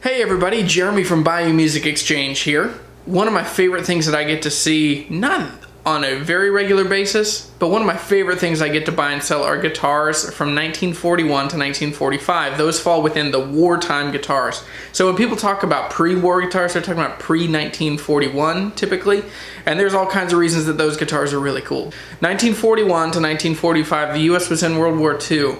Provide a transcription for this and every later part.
Hey everybody, Jeremy from WWII Music Exchange here. One of my favorite things that I get to see, not on a very regular basis, but one of my favorite things I get to buy and sell are guitars from 1941 to 1945. Those fall within the wartime guitars. So when people talk about pre-war guitars, they're talking about pre-1941 typically, and there's all kinds of reasons that those guitars are really cool. 1941 to 1945, the US was in World War II,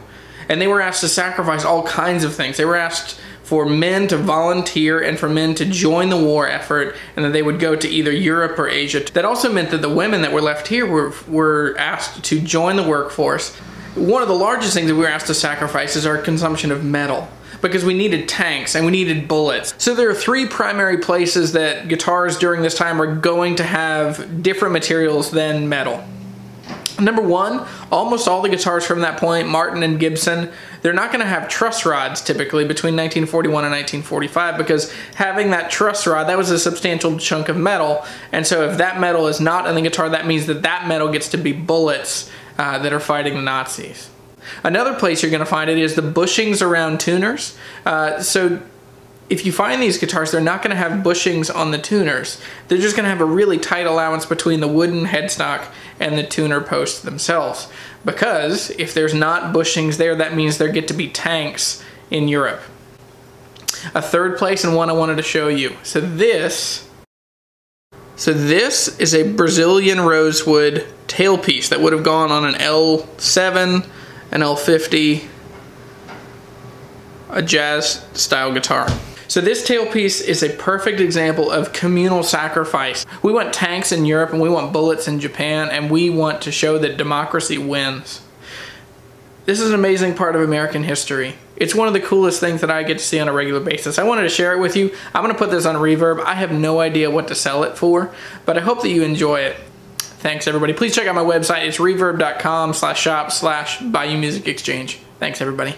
and they were asked to sacrifice all kinds of things. They were asked for men to volunteer and for men to join the war effort, and that they would go to either Europe or Asia. That also meant that the women that were left here were asked to join the workforce. One of the largest things that we were asked to sacrifice is our consumption of metal, because we needed tanks and we needed bullets. So there are three primary places that guitars during this time are going to have different materials than metal. Number one, almost all the guitars from that point, Martin and Gibson, they're not going to have truss rods typically between 1941 and 1945, because having that truss rod, that was a substantial chunk of metal, and so if that metal is not in the guitar, that means that that metal gets to be bullets that are fighting the Nazis. Another place you're going to find it is the bushings around tuners. So if you find these guitars, they're not going to have bushings on the tuners. They're just going to have a really tight allowance between the wooden headstock and the tuner posts themselves. Because if there's not bushings there, that means there get to be tanks in Europe. A third place, and one I wanted to show you. So this is a Brazilian rosewood tailpiece that would have gone on an L7, an L50, a jazz style guitar. So this tailpiece is a perfect example of communal sacrifice. We want tanks in Europe and we want bullets in Japan, and we want to show that democracy wins. This is an amazing part of American history. It's one of the coolest things that I get to see on a regular basis. I wanted to share it with you. I'm going to put this on Reverb. I have no idea what to sell it for, but I hope that you enjoy it. Thanks everybody. Please check out my website. It's reverb.com/shop/WWII Music Exchange. Thanks everybody.